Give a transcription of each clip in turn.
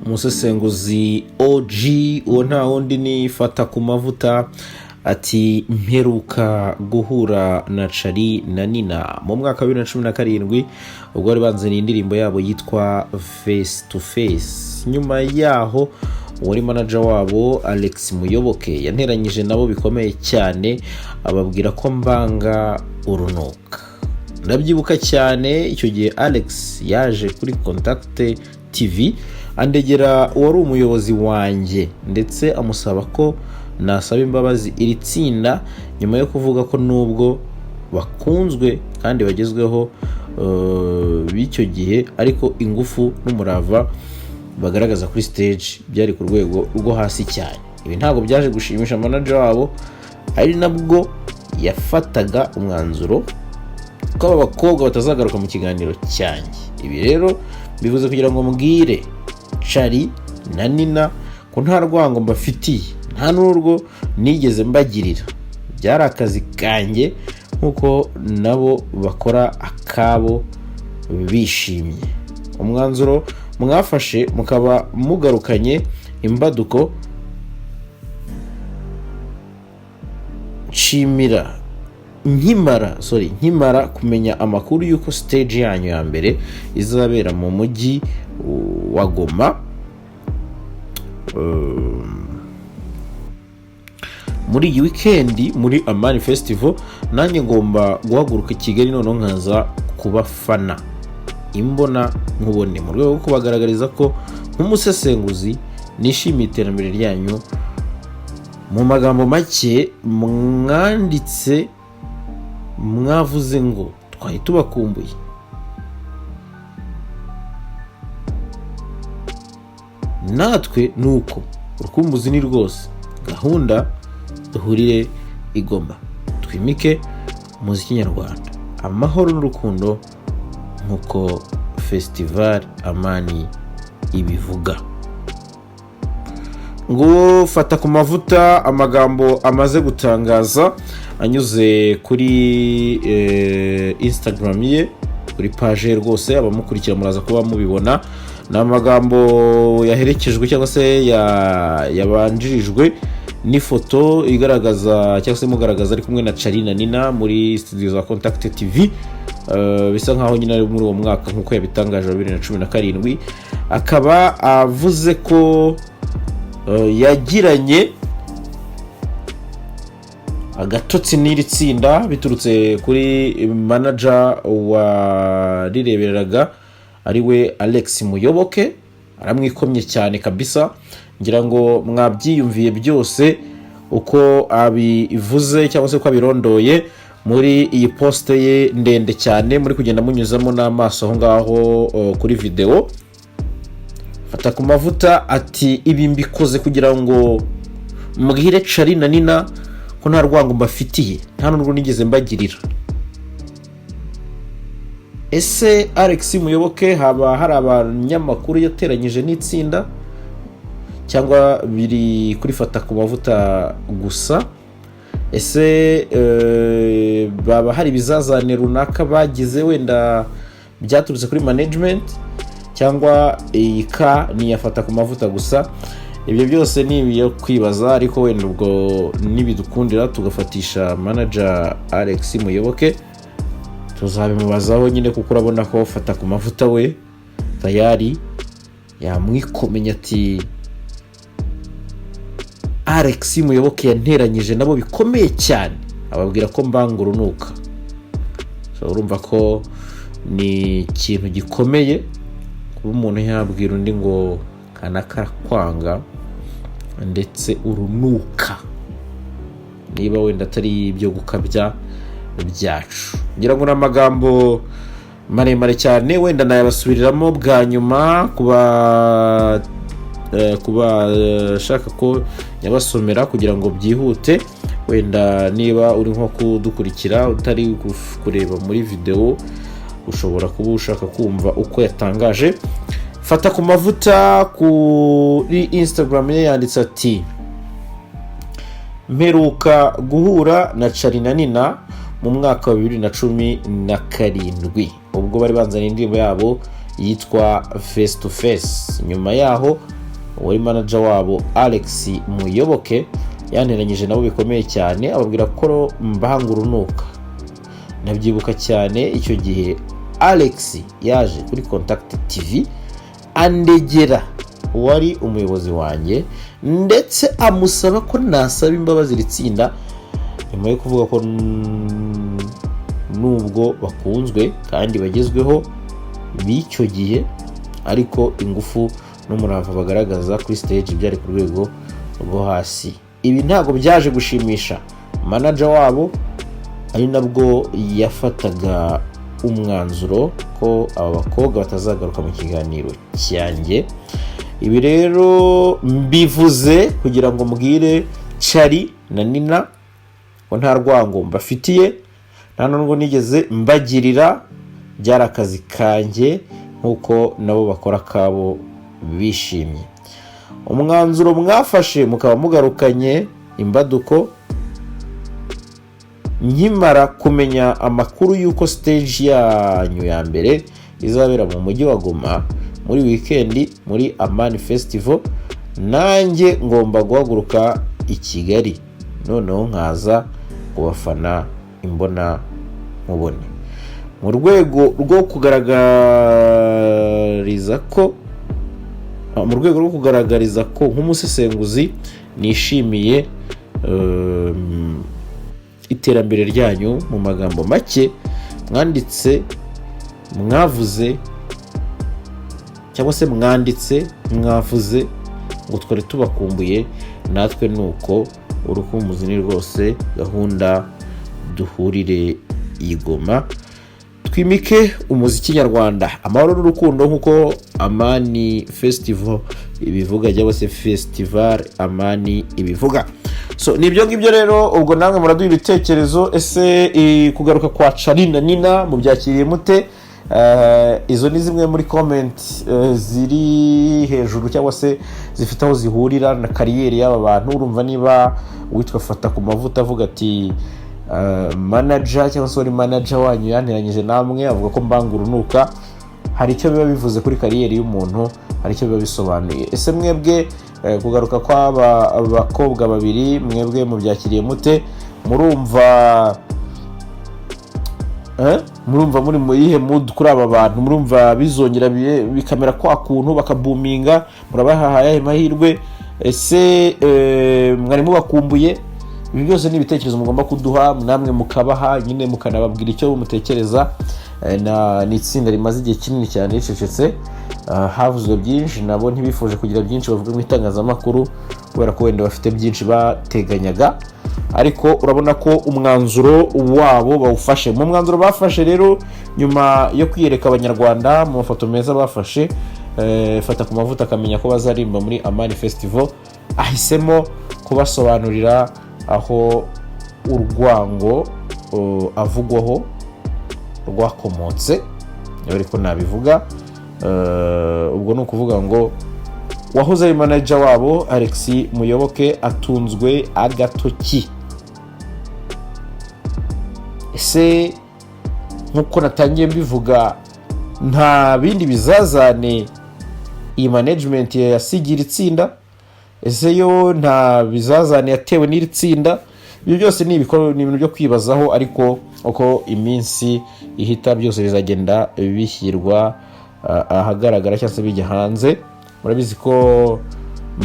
umusesenguzi OG uwo nta wundi ni Fata ku Mavuta ati mperuka guhura na Charly na Nina mu mwaka wa 2017 ubwo bari banzaniye indirimbo yabo yitwa Face to Face. Nyuma yaho wari manager wabo Alex Muyoboke yanteranyije nabo bikomeye cyane ababwira ko mbanga urunuka. Ndabyibuka cyane icyo gihe Alex yaje kuri Contact TV andegera wari umuyobozi wanjye ndetse amusaba ko nasaba imbabazi iri tsinda nyuma yo kuvuga ko nubwo bakunzwe kandi bagezweho b'icyo gihe ariko ingufu n'umurava bagaragaza kuri stage byari ku rwego rwo hasi cyane. Ibi ntabwo byaje gushimisha manager wabo ari nabwo yafataga umwanzuro ko aba bakobwa batazagaruka mu kiganiro cyanjye. Ibi rero bivuze kugira ngo mbwire Charly na Nina ko nta rwango mbafitiye nta n'urwo nigeze mbagirira, byari akazi kanjye nkuko nabo bakora akabo bishimye. Umwanzuro mwafashe mukaba mugarukanye imbaduko nkimara kumenya amakuru yuko stage yanyu ya mbere izabera mu mujyi wa Goma muri iyi weekend muri Amani Festival, nanjye ngomba guhaguruka i Kigali noneho nkaza kubafana imbona nkubone mu rwego rwo kubagaragariza ko nk'umusesenguzi nishimiye iterambere ryanyu. Mu magambo make mwanditse mwavuze ngo twari tubakumbuye. Natwe nuko urukumbuzi ni rwose, gahunda duhurire i Goma twimike umuziki nyarwanda, amahoro n'urukundo nkuko Festival Amani ibivuga. Ngo Fata ku Mavuta amagambo amaze gutangaza anyuze kuri Instagram ye kuri page rwose abamukurikira muraza kuba mubibona. Na amagambo yaherekejwe cyangwa se yabanjirijwe n'ifoto igaragaza cyangwa se mugaragaza ari kumwe na Charly na Nina muri studio za Contact TV. Bisa nkaho nyine ari muri uwo mwaka nkuko yabitangaje 2017. Akaba avuze ko yagiranye agatotsi n'iri tsinda biturutse kuri manager wa rirebereraga ariwe Alex Muyoboke. Aramwikomye cyane kabisa, ngira ngo mwabyiyumviye byose uko abivuze cyangwa se uko abirondoye muri iyi post ye ndende cyane muri kugenda munyuzamo n'amaso aho ngaho kuri video. Fata ku Mavuta ati ibi mbikoze kugira ngo mbwire Charly na Nina ko nta rwango mbafitiye nta n'urwo nigeze mbagirira. Ese Alex Muyoboke haba hari abanyamakuru yateranyije n'itsinda cyangwa biri kuri Fata ku Mavuta gusa? Ese baba hari bizazane runaka bagize wenda byaturutse kuri management cyangwa ika ni yafata ku Mavuta gusa? Ibyo byose ni ibiyo kwibaza, ariko wenda ubwo nibidukundira tugafatisha manager Alex Muyoboke tuzabimubazaho nyine, kuko urabona ko Fata ku Mavuta we tayari yamwikomenya ati Alex Muyoboke yanteranyije nabo bikomeye cyane ababwira ko mbanga urunuka. So urumva ko ni ikintu gikomeye kuba umuntu yabwira undi ngo kanaka kwanga ndetse urunuka, niba wenda atari ibyo gukabya byacu. Ngira ngo n'amagambo maremare cyane wenda nayabasubiriramo bwa nyuma kuba shaka ko yabasomera kugira ngo byihute. Wenda niba uri nko kudukurikira utari kureba muri video ushobora kuba ushaka kumva uko yatangaje. Fata ku Mavuta kuri Instagram ye yanditse ati mperuka guhura na Charly na Nina mu mwaka wa 2017 ubwo bari banzaniye indirimbo yabo yitwa Face to Face. Nyuma yaho wari manager wabo Alex Muyoboke yanteranyije nabo bikomeye cyane, ababwira ko mbahanga urunuka. Nabyibuka cyane icyo gihe Alex yaje kuri Contact TV andegera wari umuyobozi wanjye, ndetse amusaba ko nasaba imbabazi ritsinda, nyuma yo kuvuga ko nubwo bakunzwe kandi bagezweho b'icyo gihe, ariko ingufu n'umurava bagaragaza kuri stage byari ku rwego rwo hasi. Ibi ntabwo byaje gushimisha manager wabo, ari nabwo yafataga umwanzuro ko aba bakobwa batazagaruka mu kiganiro cyanjye. Ibi rero mbivuze kugira ngo mbwire Charly na Nina ko nta rwango mbafitiye, nta nubwo nigeze mbagirira, byari akazi kanjye nk'uko nabo bakora kabo bishimye. Umwanzuro mwafashe mukaba mugarukanye imbaduko, nkimara kumenya amakuru y'uko stage yanyu ya mbere izabera mu mujyi wa Goma muri weekend muri Amani Festival, nanjye ngomba guhaguruka i Kigali, noneho nkaza kubafana imbona mubone, mu rwego rwo kugaragariza ko nk'umusesenguzi nishimiye iterambere ryanyu. Mu magambo make mwavuze ngo twari tubakumbuye, natwe nuko urukumbuzi ni rwose, gahunda duhurire i Goma twimike umuziki nyarwanda, amahoro n'urukundo nk'uko Amani Festival ibivuga, cyangwa se Festival Amani ibivuga. So nibyo ngibyo rero, ubwo namwe muraduha ibitekerezo. Ese kugaruka kwa Charly na Nina mubyakiriye mute? Izo ni zimwe muri comment ziri hejuru, cyangwa se zifite aho zihurira na kariyeri y'aba bantu. Urumva niba witwa Fata ku mavuta avuga ati manager cyangwa se manager wanyu yanteranyije namwe, avuga ko mbanga urunuka, hari icyo biba bivuze kuri kariyeri y'umuntu, hari icyo biba bisobanuye. Ese mwebwe kugaruka kw'aba bakobwa babiri mwebwe mubyakiriye mute? Murumva muri muyihe mood kuri aba bantu? Murumva bizongera bikamera kwa kuntu bakabuminga? Murabahaye amahirwe? Ese mwari mubakumbuye? Ibi byose ni ibitekerezo mugomba kuduha, namwe mukabaha nyine, mukanababwira icyo mutekereza. Ni itsinda rimaze igihe kinini cyane ricecetse, havuzwe byinshi, nabo ntibifuje kugira byinshi bavuga mu itangazamakuru kubera ko wenda bafite byinshi bateganyaga, ariko urabona ko umwanzuro wabo bawufashe. Mu mwanzuro bafashe rero, nyuma yo kwiyereka abanyarwanda mu mafoto meza bafashe, Fata ku mavuta akamenya ko bazarimba muri Amani Festival, ahisemo kubasobanurira aho urwango avugwaho rwakomotse, ariko nabivuga. Ubwo ni ukuvuga ngo wahoze ari manager wabo Alex Muyoboke atunzwe agatoki. Ese nkuko natangiye mbivuga, nta bindi bizazane iyi management yasigira itsinda? Ese yo nta bizazane yatewe n'iri tsinda? Ibyo byose ni ibintu byo kwibazaho, ariko uko iminsi ihita byose bizagenda bishyirwa ahagaragara cyangwa se bijya hanze. Murabizi ko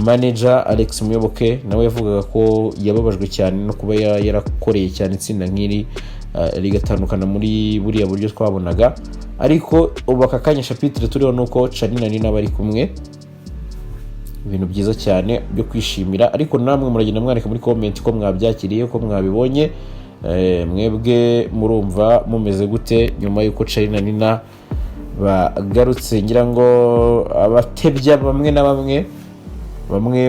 manager Alex Muyoboke nawe yavugaga ko yababajwe cyane no kuba yarakoreye cyane itsinda nk'iri rigatandukana muri buriya buryo twabonaga, ariko ubu aka kanya chapitre turiho nuko Charly na Nina bari kumwe, ibintu byiza cyane byo kwishimira. Ariko namwe muragenda mwandika muri comment ko mwabyakiriye, ko mwabibonye. Mwebwe murumva mumeze gute nyuma yuko Charly na Nina bagarutse? Ngira ngo abatebya bamwe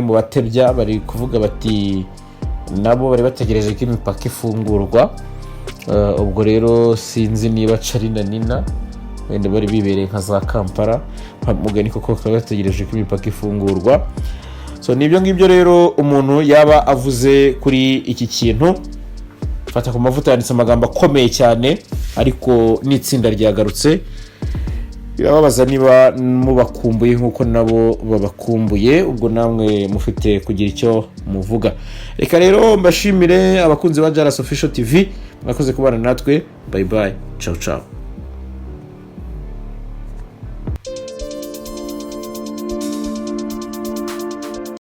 mu batebya bari kuvuga bati nabo bari bategereje ko imipaka ifungurwa. Ubwo rero sinzi niba Charly na Nina wenda bari bibereye nka za Kampala, mugani koko bategereje ko imipaka ifungurwa. So nibyo ngibyo rero umuntu yaba avuze kuri iki kintu. Fata ku mavuta yanditse amagambo akomeye cyane, ariko n'itsinda ryagarutse. birababaza niba mubakumbuye nkuko nabo babakumbuye, ubwo namwe mufite kugira icyo muvuga. Reka rero mbashimire abakunzi ba Jaras Official TV, mwakoze kubana natwe. Bye bye, ciao ciao.